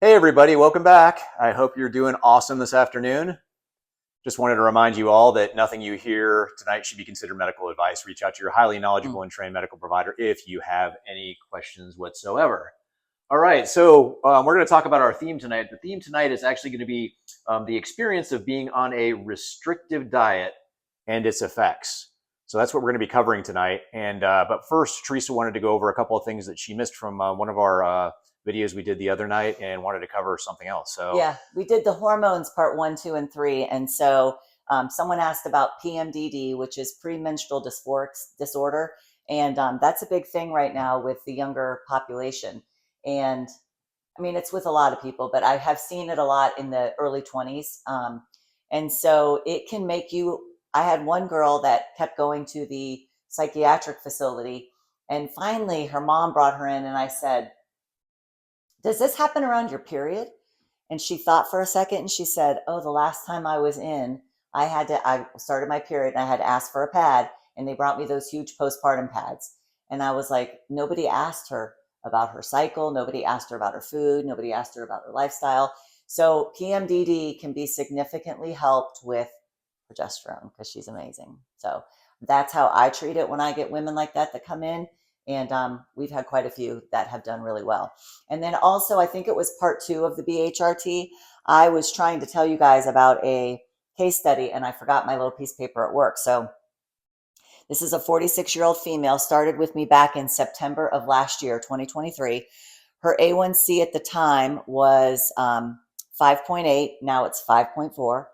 Hey everybody, welcome back. I hope you're doing awesome this afternoon. Just wanted to remind you all that nothing you hear tonight should be considered medical advice. Reach out to your highly knowledgeable and trained medical provider if you have any questions whatsoever. All right, so we're going to talk about our theme tonight. The theme tonight is actually going to be the experience of being on a restrictive diet and its effects. So that's what we're going to be covering tonight. But first, Teresa wanted to go over a couple of things that she missed from one of our videos we did the other night and wanted to cover something else. So yeah, we did the hormones part 1, 2, and 3. And so someone asked about PMDD, which is premenstrual dysphoric disorder. And that's a big thing right now with the younger population. And I mean, it's with a lot of people, but I have seen it a lot in the early 20s. And so it can make you, I had one girl that kept going to the psychiatric facility, and finally her mom brought her in, and I said, does this happen around your period? And she thought for a second and she said, oh, the last time I was in, I started my period and I had to ask for a pad, and they brought me those huge postpartum pads. And I was like, nobody asked her about her cycle. Nobody asked her about her food. Nobody asked her about her lifestyle. So PMDD can be significantly helped with progesterone because she's amazing. So that's how I treat it when I get women like that come in. And we've had quite a few that have done really well. And then also, I think it was part 2 of the BHRT. I was trying to tell you guys about a case study, and I forgot my little piece of paper at work. So this is a 46-year-old female, started with me back in September of last year, 2023. Her A1C at the time was 5.8. Now it's 5.4.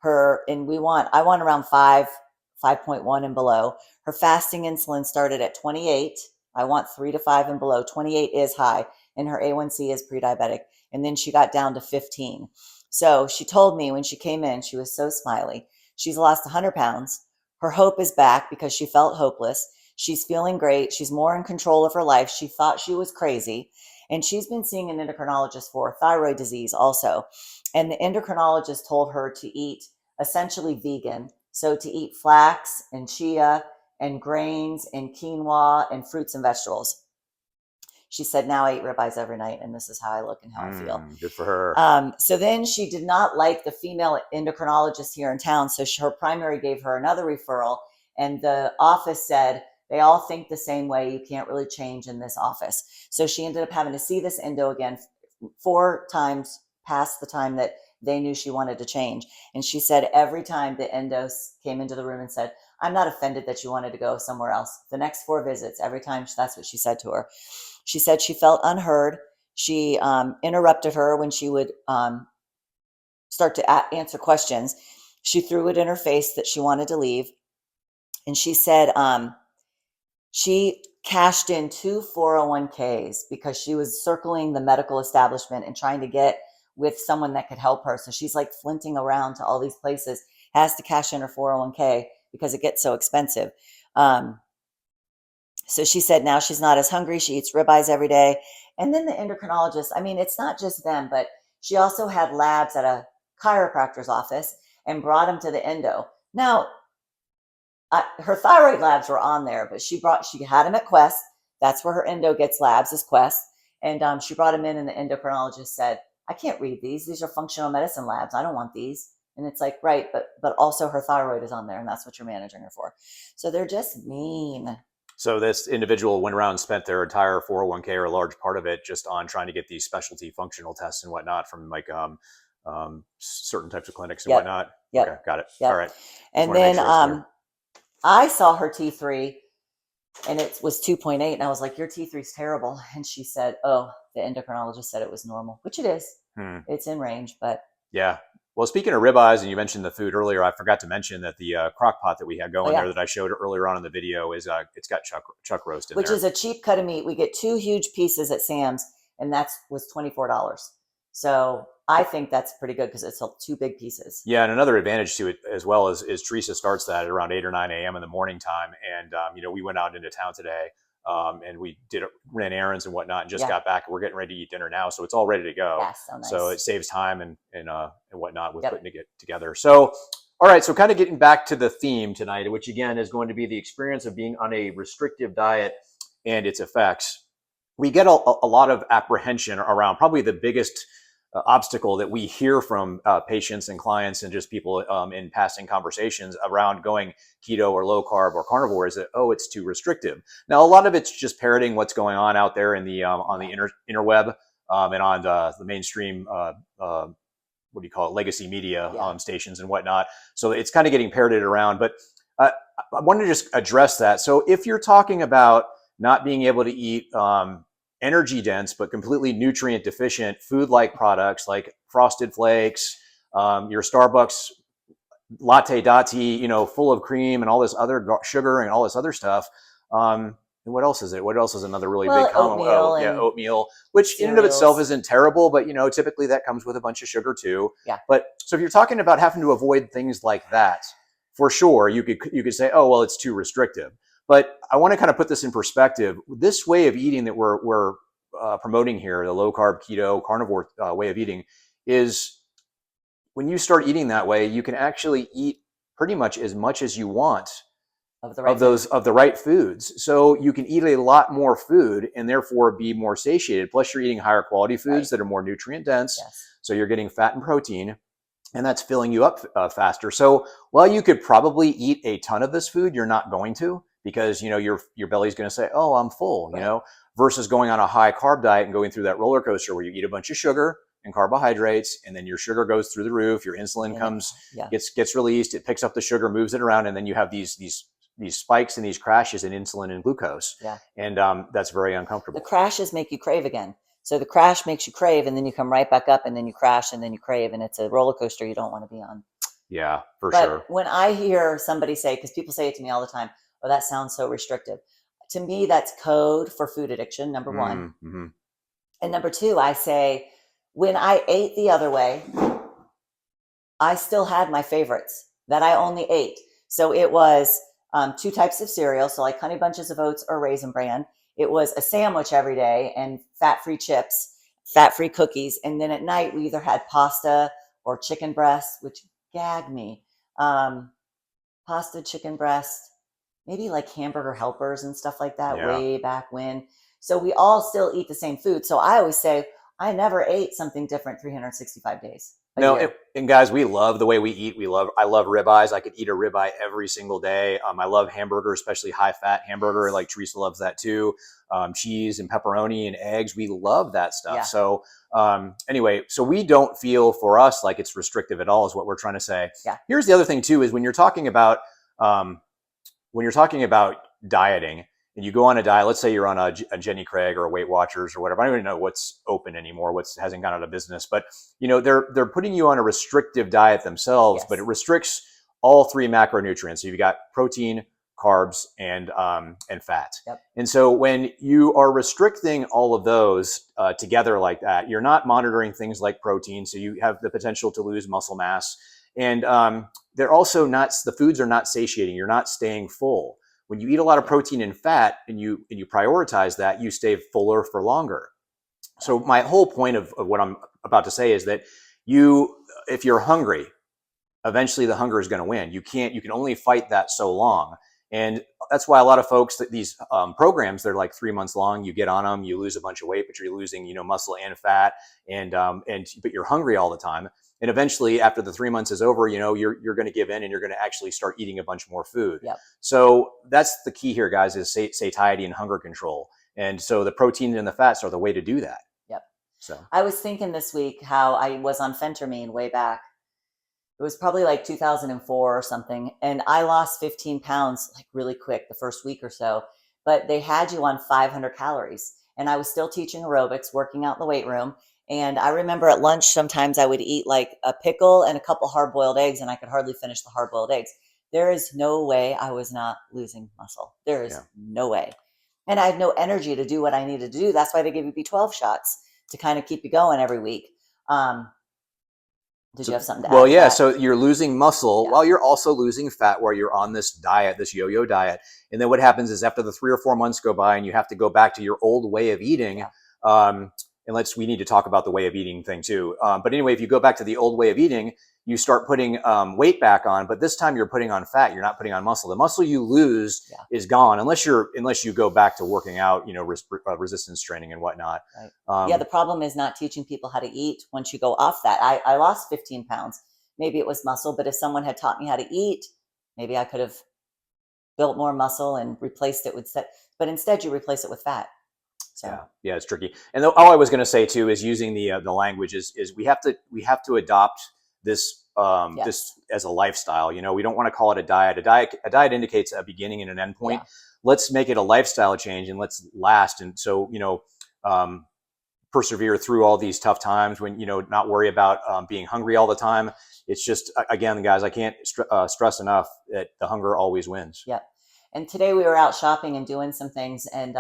I want around 5.1 and below. Her fasting insulin started at 28. I want 3 to 5 and below. 28 is high, and her A1C is pre-diabetic. And then she got down to 15. So she told me when she came in, she was so smiley. She's lost 100 pounds. Her hope is back because she felt hopeless. She's feeling great. She's more in control of her life. She thought she was crazy. And she's been seeing an endocrinologist for thyroid disease also. And the endocrinologist told her to eat essentially vegan. So to eat flax and chia and grains and quinoa and fruits and vegetables. She said, now I eat ribeyes every night, and this is how I look and how I feel. Good for her. So then she did not like the female endocrinologist here in town. So her primary gave her another referral, and the office said, they all think the same way. You can't really change in this office. So she ended up having to see this endo again 4 times past the time that they knew she wanted to change. And she said every time the endos came into the room and said, I'm not offended that you wanted to go somewhere else. The next 4 visits, every time that's what she said to her. She said she felt unheard. She interrupted her when she would start to answer questions. She threw it in her face that she wanted to leave. And she said she cashed in 2 401ks because she was circling the medical establishment and trying to get with someone that could help her. So she's like flinting around to all these places, has to cash in her 401k because it gets so expensive. So she said now she's not as hungry. She eats ribeyes every day. And then the endocrinologist, I mean, it's not just them, but she also had labs at a chiropractor's office and brought them to the endo. Now, her thyroid labs were on there, but she had them at Quest. That's where her endo gets labs, is Quest. And she brought them in, and the endocrinologist said, I can't read these. These are functional medicine labs. I don't want these. And it's like, right, but also her thyroid is on there, and that's what you're managing her for. So they're just mean. So this individual went around and spent their entire 401k or a large part of it just on trying to get these specialty functional tests and whatnot from like certain types of clinics and whatnot. Yep. Okay, got it. Yep. All right. And then I saw her T3, and it was 2.8, and I was like, your T3 is terrible. And she said, oh, the endocrinologist said it was normal, which it is. It's in range, but. Yeah. Well, speaking of ribeyes, and you mentioned the food earlier, I forgot to mention that the crock pot that we had going there that I showed earlier on in the video is it's got chuck roast in which there. Which is a cheap cut of meat. We get 2 huge pieces at Sam's, and was $24. So I think that's pretty good because it's 2 big pieces. Yeah, and another advantage to it as well is Teresa starts that at around 8 or 9 a.m. in the morning time. And, we went out into town today and we ran errands and whatnot and just got back. We're getting ready to eat dinner now. So it's all ready to go. Yeah, so nice. So it saves time and whatnot with putting it together. So, all right. So kind of getting back to the theme tonight, which again is going to be the experience of being on a restrictive diet and its effects. We get a lot of apprehension around probably the biggest obstacle that we hear from patients and clients and just people in passing conversations around going keto or low carb or carnivore is that, oh, it's too restrictive. Now, a lot of it's just parroting what's going on out there in the on the interweb and on the mainstream what do you call it, legacy media stations and whatnot. So it's kind of getting parroted around. But I wanted to just address that. So if you're talking about not being able to eat energy dense but completely nutrient deficient food like products like Frosted Flakes, your Starbucks latte dati, full of cream and all this other sugar and all this other stuff. And what else is it? What else is another really big common? Oatmeal, which in and of itself isn't terrible, but typically that comes with a bunch of sugar too. Yeah. But so if you're talking about having to avoid things like that, for sure, you could say, oh well, it's too restrictive. But I want to kind of put this in perspective. This way of eating that we're promoting here, the low carb, keto, carnivore way of eating, is when you start eating that way, you can actually eat pretty much as you want of the right foods. So you can eat a lot more food and therefore be more satiated. Plus, you're eating higher quality foods that are more nutrient dense. Yes. So you're getting fat and protein, and that's filling you up faster. So while you could probably eat a ton of this food, you're not going to, because your belly's going to say, "Oh, I'm full," versus going on a high carb diet and going through that roller coaster where you eat a bunch of sugar and carbohydrates, and then your sugar goes through the roof, your insulin gets released, it picks up the sugar, moves it around, and then you have these spikes and these crashes in insulin and glucose. Yeah. And that's very uncomfortable. The crashes make you crave again. So the crash makes you crave, and then you come right back up, and then you crash, and then you crave, and it's a roller coaster you don't want to be on. Yeah, for but sure. When I hear somebody say, because people say it to me all the time, "Oh, that sounds so restrictive." To me, that's code for food addiction, number one. Mm-hmm. And number two, I say, when I ate the other way, I still had my favorites that I only ate. So it was 2 types of cereal, so like Honey Bunches of Oats or Raisin Bran. It was a sandwich every day and fat-free chips, fat-free cookies. And then at night, we either had pasta or chicken breast, which gagged me. Pasta, chicken breast, maybe like hamburger helpers and stuff like that way back when. So we all still eat the same food. So I always say, I never ate something different 365 days. No, and guys, we love the way we eat. I love ribeyes. I could eat a ribeye every single day. I love hamburger, especially high fat hamburger. Like Teresa loves that too. Cheese and pepperoni and eggs. We love that stuff. Yeah. So anyway, so we don't feel for us like it's restrictive at all is what we're trying to say. Yeah. Here's the other thing too, is when you're talking about dieting, and you go on a diet, let's say you're on a Jenny Craig or a Weight Watchers or whatever. I don't even know what's open anymore, hasn't gone out of business, but they're putting you on a restrictive diet themselves, but it restricts all 3 macronutrients. So you've got protein, carbs, and fat. Yep. And so when you are restricting all of those together like that, you're not monitoring things like protein. So you have the potential to lose muscle mass. And they're also the foods are not satiating. You're not staying full. When you eat a lot of protein and fat and you prioritize that, you stay fuller for longer. So my whole point of what I'm about to say is that if you're hungry, eventually the hunger is going to win. You can only fight that so long. And that's why a lot of folks, these programs, they're like 3 months long. You get on them, you lose a bunch of weight, but you're losing, muscle and fat, but you're hungry all the time. And eventually, after the 3 months is over, you're going to give in and you're going to actually start eating a bunch more food. Yep. So that's the key here, guys, is satiety and hunger control. And so the protein and the fats are the way to do that. Yep. So I was thinking this week how I was on phentermine way back. It was probably like 2004 or something. And I lost 15 pounds like really quick the first week or so. But they had you on 500 calories. And I was still teaching aerobics, working out in the weight room. And I remember at lunch, sometimes I would eat like a pickle and a couple hard-boiled eggs, and I could hardly finish the hard-boiled eggs. There is no way I was not losing muscle. There is no way. And I had no energy to do what I needed to do. That's why they give you B12 shots to kind of keep you going every week. Did you have something to add? Well, yeah. So you're losing muscle while you're also losing fat while you're on this diet, this yo-yo diet. And then what happens is after the 3 or 4 months go by and you have to go back to your old way of eating, we need to talk about the way of eating thing too. But anyway, if you go back to the old way of eating, you start putting weight back on, but this time you're putting on fat. You're not putting on muscle. The muscle you lose is gone unless you go back to working out, resistance training and whatnot. Right. The problem is not teaching people how to eat once you go off that. I lost 15 pounds. Maybe it was muscle, but if someone had taught me how to eat, maybe I could have built more muscle and replaced it with fat. But instead, you replace it with fat. So. Yeah, it's tricky. And all I was going to say too is using the language is we have to adopt this this as a lifestyle. We don't want to call it a diet. A diet indicates a beginning and an end point. Let's make it a lifestyle change and let's last. And so persevere through all these tough times when not worry about being hungry all the time. It's just, again, guys, I can't stress enough that the hunger always wins. Yep. And today we were out shopping and doing some things, and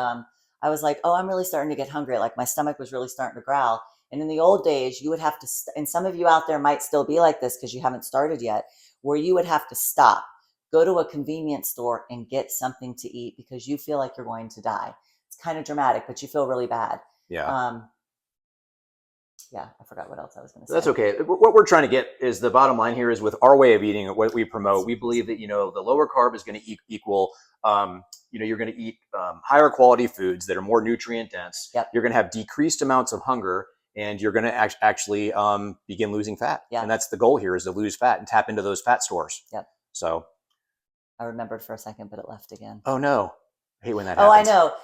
I was like, oh, I'm really starting to get hungry. Like my stomach was really starting to growl. And in the old days, you would have to, and some of you out there might still be like this because you haven't started yet, where you would have to stop, go to a convenience store and get something to eat because you feel like you're going to die. It's kind of dramatic, but you feel really bad. I forgot what else I was going to say. That's okay. What we're trying to get is the bottom line here is with our way of eating, what we promote, we believe that, the lower carb is going to equal, you're going to eat higher quality foods that are more nutrient dense. You're going to have decreased amounts of hunger and you're going to actually begin losing fat. And that's the goal here is to lose fat and tap into those fat stores. So I remembered for a second, but it left again. Oh no. I hate when that happens. I know.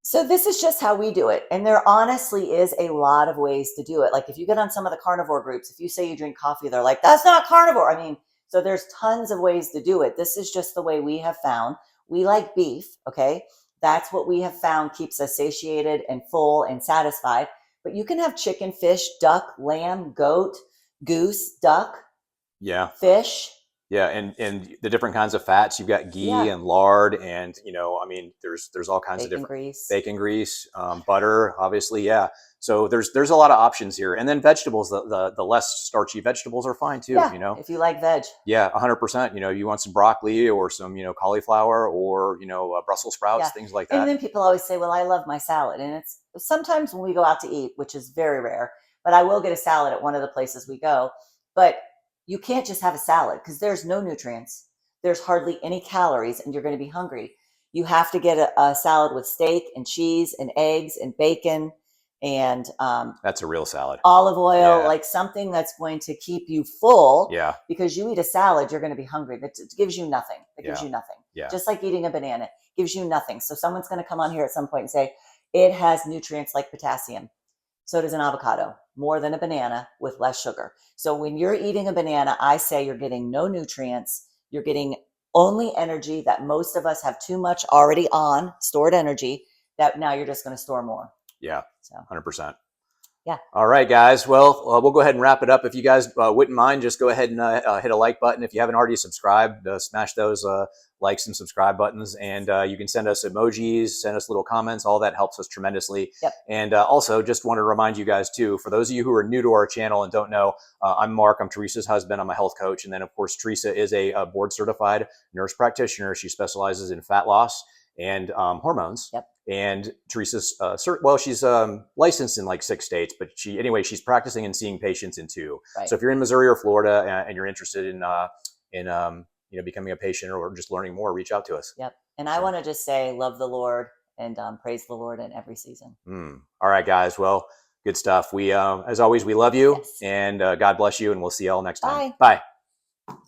So this is just how we do it. And there honestly is a lot of ways to do it. Like if you get on some of the carnivore groups, if you say you drink coffee, they're like, that's not carnivore. I mean, so there's tons of ways to do it. This is just the way we have found. We like beef, okay? That's what we have found keeps us satiated and full and satisfied. But you can have chicken, fish, duck, lamb, goat, goose, duck, fish. Yeah, and the different kinds of fats. You've got ghee and lard, and there's all kinds of different grease. Bacon grease, butter, obviously. So there's a lot of options here, and then vegetables. The less starchy vegetables are fine too. If you like veg. 100%. You want some broccoli or some cauliflower or Brussels sprouts, things like that. And then people always say, "Well, I love my salad," and it's sometimes when we go out to eat, which is very rare, but I will get a salad at one of the places we go, but. You can't just have a salad because there's no nutrients. There's hardly any calories and you're going to be hungry. You have to get a salad with steak and cheese and eggs and bacon and that's a real salad. Olive oil, like something that's going to keep you full. Because you eat a salad, you're going to be hungry. It gives you nothing. It gives you nothing. Just like eating a banana, gives you nothing. So someone's going to come on here at some point and say, it has nutrients like potassium. So does an avocado, more than a banana with less sugar. So when you're eating a banana, I say you're getting no nutrients. You're getting only energy that most of us have too much already on, stored energy, that now you're just going to store more. So 100%. Yeah. All right, guys. Well, we'll go ahead and wrap it up. If you guys wouldn't mind, just go ahead and hit a like button. If you haven't already subscribed, smash those likes and subscribe buttons. And you can send us emojis, send us little comments. All that helps us tremendously. And also just want to remind you guys too, for those of you who are new to our channel and don't know, I'm Mark. I'm Teresa's husband. I'm a health coach. And then of course, Teresa is a board certified nurse practitioner. She specializes in fat loss and hormones. And Teresa's, she's licensed in like 6 states, but she's practicing and seeing patients in 2. So if you're in Missouri or Florida and you're interested in becoming a patient or just learning more, reach out to us. And I want to just say, love the Lord and praise the Lord in every season. All right, guys. Well, good stuff. We, as always, we love you and God bless you, and we'll see you all next time. Bye. Bye.